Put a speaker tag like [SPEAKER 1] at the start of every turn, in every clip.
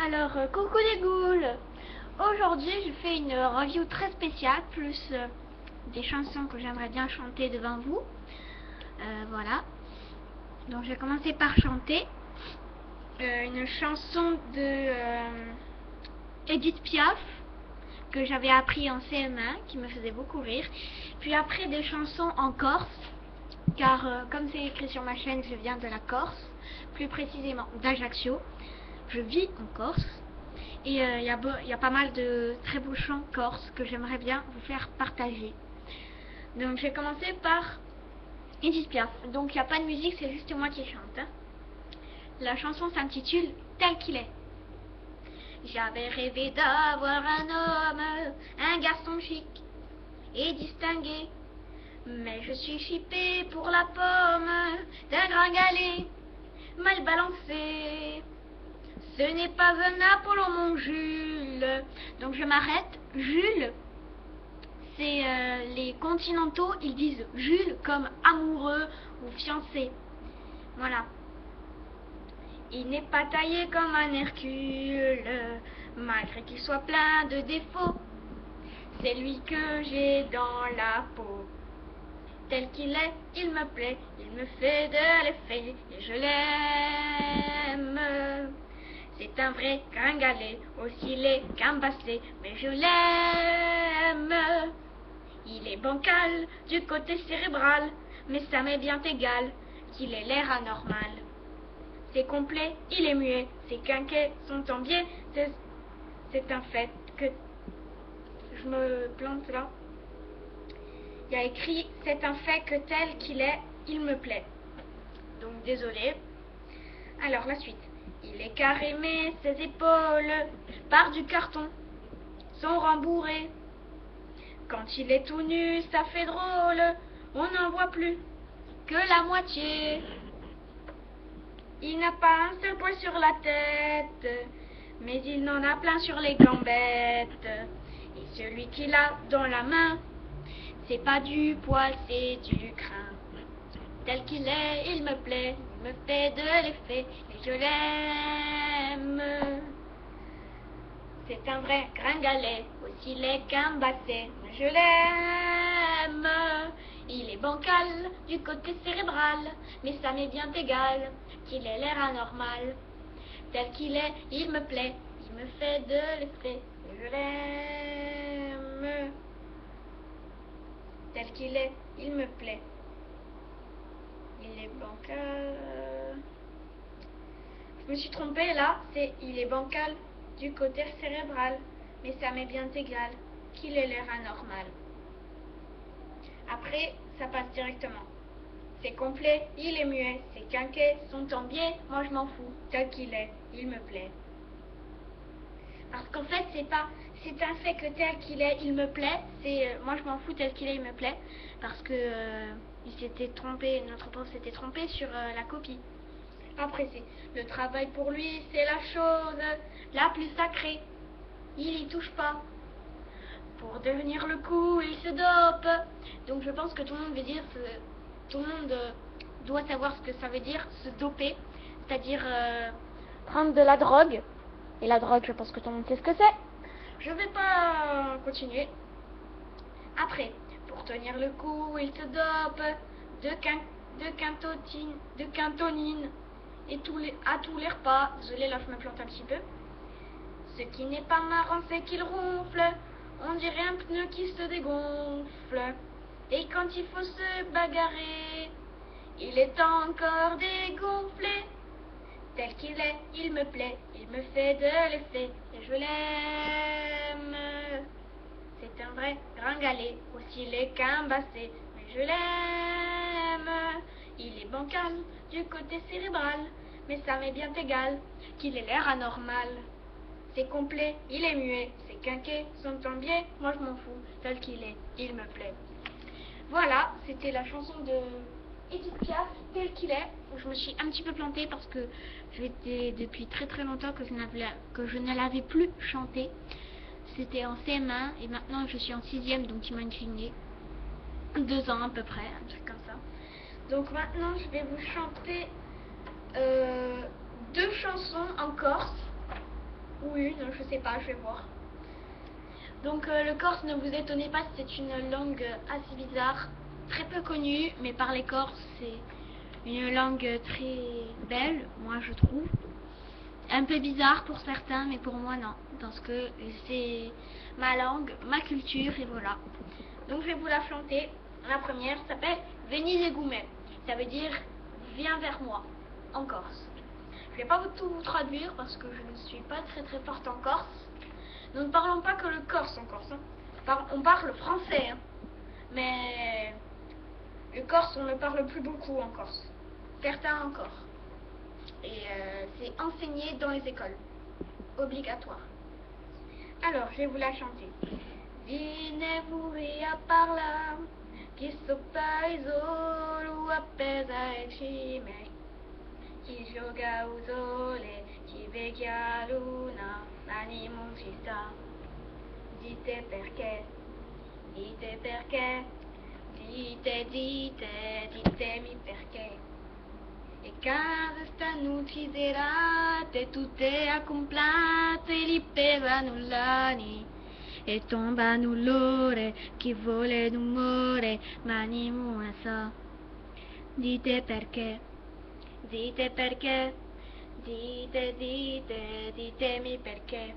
[SPEAKER 1] Coucou les ghouls. Aujourd'hui, je fais une review très spéciale, plus des chansons que j'aimerais bien chanter devant vous. Voilà. Donc, je vais commencer par chanter une chanson de Edith Piaf que j'avais appris en CM1, qui me faisait beaucoup rire. Puis après, des chansons en corse, car comme c'est écrit sur ma chaîne, je viens de la Corse, plus précisément d'Ajaccio. Je vis en Corse et il y a pas mal de très beaux chants corses que j'aimerais bien vous faire partager. Donc je vais commencer par Edith Piaf. Donc il n'y a pas de musique, c'est juste moi qui chante. La chanson s'intitule Tel qu'il est. J'avais rêvé d'avoir un homme, un garçon chic et distingué, mais je suis chippée pour la pomme d'un gringalet mal balancé. Ce n'est pas un Apollon, mon Jules. Donc je m'arrête. Jules, c'est les continentaux, ils disent Jules comme amoureux ou fiancé. Voilà. Il n'est pas taillé comme un Hercule, malgré qu'il soit plein de défauts. C'est lui que j'ai dans la peau. Tel qu'il est, il me plaît, il me fait de l'effet, et je l'aime. C'est un vrai gringalet, aussi laid qu'un basset, mais je l'aime. Il est bancal du côté cérébral, mais ça m'est bien égal qu'il ait l'air anormal. C'est complet, il est muet, ses quinquets sont en biais, c'est un fait que... Je me plante là. Il y a écrit, c'est un fait que tel qu'il est, il me plaît. Donc désolé. Alors la suite. Il est carré mais ses épaules par du carton sont rembourrées. Quand il est tout nu, ça fait drôle, on n'en voit plus que la moitié. Il n'a pas un seul poil sur la tête, mais il n'en a plein sur les gambettes. Et celui qu'il a dans la main, c'est pas du poil, c'est du crin. Tel qu'il est, il me plaît, il me fait de l'effet, et je l'aime. C'est un vrai gringalet, aussi laid qu'un basset, mais je l'aime. Il est bancal du côté cérébral, mais ça m'est bien égal qu'il ait l'air anormal. Tel qu'il est, il me plaît, il me fait de l'effet, et je l'aime. Tel qu'il est, il me plaît. Il est bancal. Je me suis trompée là, c'est il est bancal du côté cérébral, mais ça m'est bien égal qu'il ait l'air anormal. Après, ça passe directement. C'est complet, il est muet, ses quinquets sont en biais, moi je m'en fous, tel qu'il est, il me plaît. Parce qu'en fait, c'est un fait que tel qu'il est, il me plaît, moi je m'en fous, tel qu'il est, il me plaît, parce que il s'était trompé, notre prof s'était trompé sur la copie. Après, c'est le travail pour lui, c'est la chose la plus sacrée. Il y touche pas. Pour devenir le coup, il se dope. Donc je pense que tout le monde veut dire, tout le monde doit savoir ce que ça veut dire, se doper, c'est-à-dire prendre de la drogue. Et la drogue, je pense que tout le monde sait ce que c'est. Je vais pas continuer. Après, pour tenir le coup, il se dope de quintonine et à tous les repas. Désolé, là je me plante un petit peu. Ce qui n'est pas marrant, c'est qu'il ronfle. On dirait un pneu qui se dégonfle. Et quand il faut se bagarrer, il est encore dégonflé. Tel qu'il est, il me plaît, il me fait de l'effet, et je l'aime. C'est un vrai gringalet, aussi laid qu'un basset, mais je l'aime. Il est bancal du côté cérébral, mais ça m'est bien égal qu'il ait l'air anormal. C'est complet, il est muet, ses quinquets sont en biais, moi je m'en fous, tel qu'il est, il me plaît. Voilà, c'était la chanson de Edith Piaf, tel qu'il est. Je me suis un petit peu plantée parce que depuis très très longtemps que je ne l'avais plus chantée. C'était en CM1 et maintenant je suis en 6e, donc il m'a incliné 2 ans à peu près, un truc comme ça. Donc maintenant je vais vous chanter 2 chansons en corse. ou une, je sais pas, je vais voir. Donc le corse, ne vous étonnez pas, c'est une langue assez bizarre, très peu connue, mais par les Corses, c'est une langue très belle, moi je trouve. Un peu bizarre pour certains, mais pour moi non, parce que c'est ma langue, ma culture, et voilà. Donc je vais vous la chanter. La première s'appelle Veni Legoumet. Ça veut dire viens vers moi, en corse. Je vais pas tout vous traduire parce que je ne suis pas très forte en corse. Nous ne parlons pas que le corse en Corse, hein. On parle français, hein. Mais le corse, on ne parle plus beaucoup en Corse. Certains encore. Et c'est enseigné dans les écoles. Obligatoire. Alors, je vais vous la chanter. Viene a parla, chi solo appesa e cime, chi gioca au sole, chi vecchia luna, l'animo ci sta. Dite perché, ditemi perché. E casa stanno ucciderate, tutte accomplate, li pevano l'ani. E tomba null'ore, chi vuole d'umore, ma animo sa. Dite perché, ditemi perché.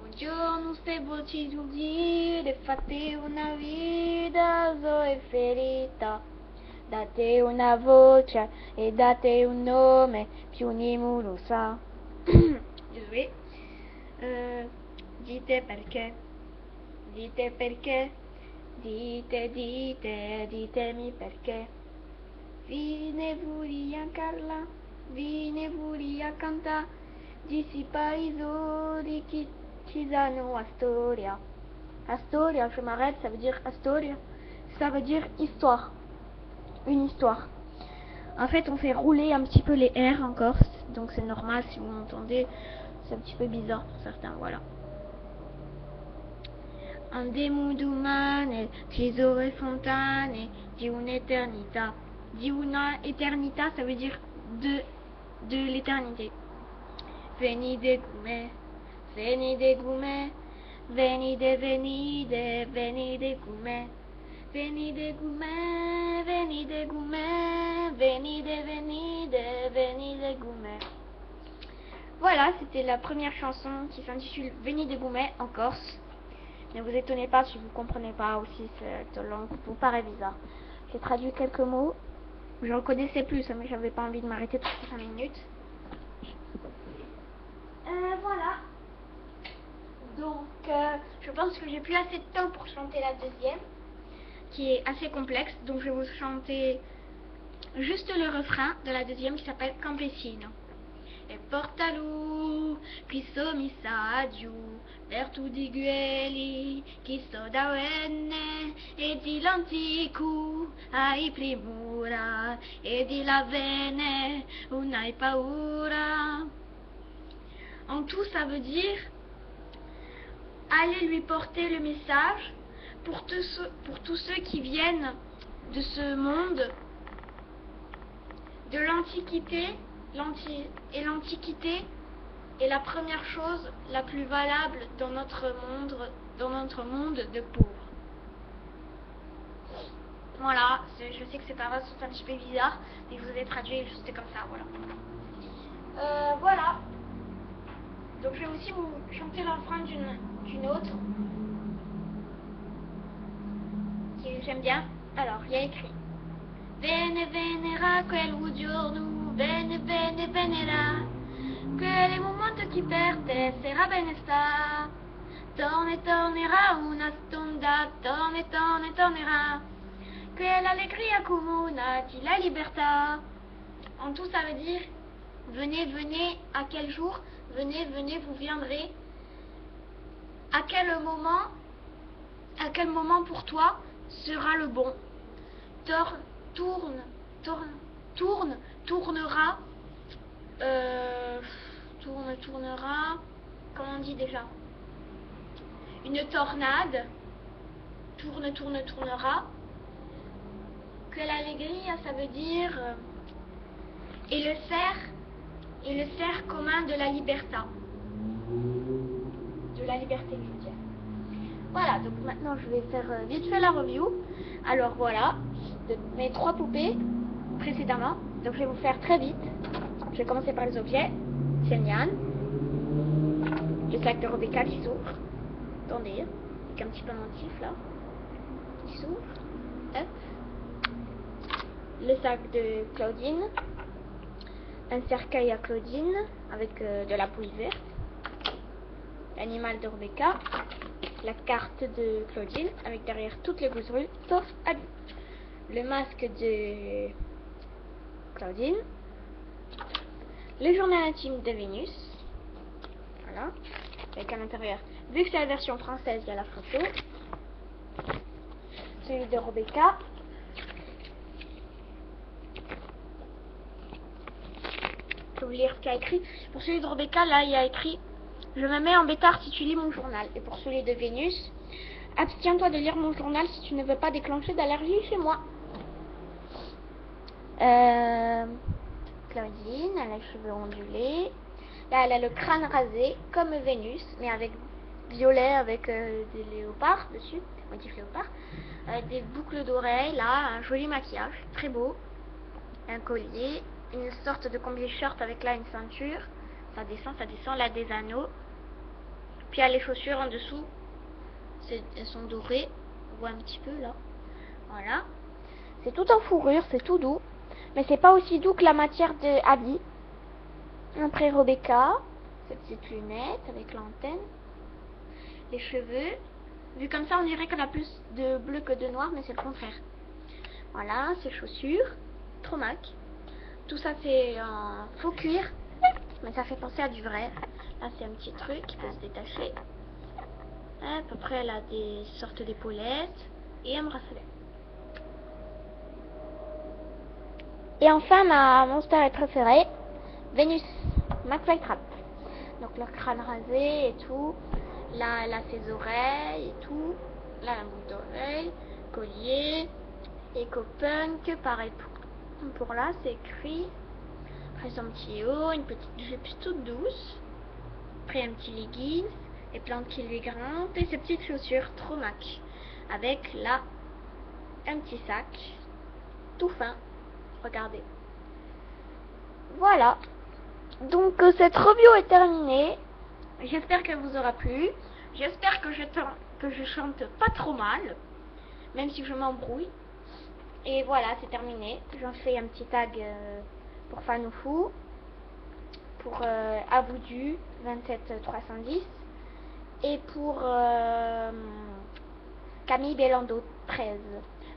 [SPEAKER 1] Un giorno ste voci giungire, fate una vita, so è ferita. Date una voce e date un nome, più nessuno lo sa. Désolé. Dite perché, ditemi perché. Venez-vous a Carla, venez-vous a canta, d'ici parisori qui hanno Astoria. Astoria, je m'arrête, ça veut dire Astoria, ça veut dire histoire. Une histoire. En fait, on fait rouler un petit peu les R en Corse, donc c'est normal si vous m'entendez, c'est un petit peu bizarre pour certains, voilà. Andiamo domani, tesoro e fontane, di un'eternità. Di una eternità, ça veut dire de l'éternité. Venide come, venide come, venide come. Venide come, venide come, venide come. Voilà, c'était la première chanson qui s'intitule Venide Goumet en Corse. Ne vous étonnez pas si vous ne comprenez pas aussi cette langue vous paraît bizarre. J'ai traduit quelques mots. Je reconnaissais plus, mais j'avais pas envie de m'arrêter toutes les 5 minutes. Voilà. Donc, je pense que j'ai plus assez de temps pour chanter la deuxième, qui est assez complexe. Donc, je vais vous chanter juste le refrain de la deuxième qui s'appelle Campesino. E portalu, qui so messaggio, per tutti quelli che so da venne, e di l'antico hai primura, e di la vene non hai paura. En tout, ça veut dire allez lui porter le message pour tous ceux qui viennent de ce monde, de l'Antiquité. L'Antiquité est la première chose la plus valable dans notre monde de pauvres. Voilà, je sais que c'est un petit peu bizarre, mais je vous ai traduit juste comme ça, voilà. Voilà. Donc je vais aussi vous chanter le refrain d'une autre, que j'aime bien. Alors, il y a écrit Vene venera quel giorno, vene venera, quel momento chi per te sarà benestà, tornerà una stonda, tornerà, quelle allegria comuna di la libertà. En tout, ça veut dire venez, à quel jour, venez, vous viendrez. À quel moment pour toi sera le bon. Tournera, comment on dit déjà, une tornade, tournera, que l'allegria, ça veut dire, et le cerf commun de la libertà. de la liberté, je veux dire. Voilà, donc maintenant je vais faire vite fait la review. Alors voilà, de mes 3 poupées précédemment. Donc je vais vous faire très vite. Je vais commencer par les objets. C'est Nian. Le sac de Rebecca qui s'ouvre. Attendez, avec un petit pendentif là. Qui s'ouvre. Hop. Le sac de Claudine. Un cercueil à Claudine avec de la bouille verte. L'animal de Rebecca. La carte de Claudine avec derrière toutes les bouseries sauf Ali. Le masque de Claudine. Le journal intime de Vénus. Voilà. Avec à l'intérieur, vu que c'est la version française, il y a la photo. Celui de Rebecca. Je vais vous lire ce qu'il y a écrit. Pour celui de Rebecca, là, il y a écrit: je me mets en bêtard si tu lis mon journal. Et pour celui de Vénus: abstiens-toi de lire mon journal si tu ne veux pas déclencher d'allergie chez moi. Claudine, elle a les cheveux ondulés. Là, elle a le crâne rasé, comme Vénus, mais avec violet, avec des léopards dessus, motif léopard. Des boucles d'oreilles, là, un joli maquillage, très beau. Un collier, une sorte de combi short avec là une ceinture. Ça descend, là des anneaux. Puis il y a les chaussures en dessous. Elles sont dorées. On voit un petit peu là. Voilà. C'est tout en fourrure, c'est tout doux. Mais c'est pas aussi doux que la matière de habit. Après Rebecca, ces petites lunettes avec l'antenne. Les cheveux. Vu comme ça, on dirait qu'elle a plus de bleu que de noir, mais c'est le contraire. Voilà, ses chaussures. Tromac. Tout ça c'est en faux cuir, mais ça fait penser à du vrai. Là c'est un petit truc qui peut se détacher. À peu près elle a des sortes d'épaulettes et un bracelet. Et enfin ma monster préférée, Vénus, McFly Trap. Donc leur crâne rasé et tout. Là elle a ses oreilles et tout. Là la boucle d'oreille, collier, Eco-Punk, pareil pour là, c'est écrit. Après son petit haut, une petite jupe toute douce. Après un petit leggings, les plantes qui lui grimpent et ses petites chaussures trop mac. Avec là, un petit sac, tout fin. Regardez. Voilà. Donc cette review est terminée. J'espère qu'elle vous aura plu. J'espère que je chante pas trop mal, même si je m'embrouille. Et voilà, c'est terminé. J'en fais un petit tag pour Fanoufou, pour Aboudu 27310 et pour Camille Belando 13.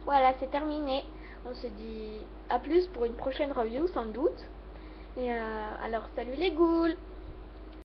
[SPEAKER 1] Voilà, c'est terminé. On se dit à plus pour une prochaine review sans doute. Et alors, salut les ghouls!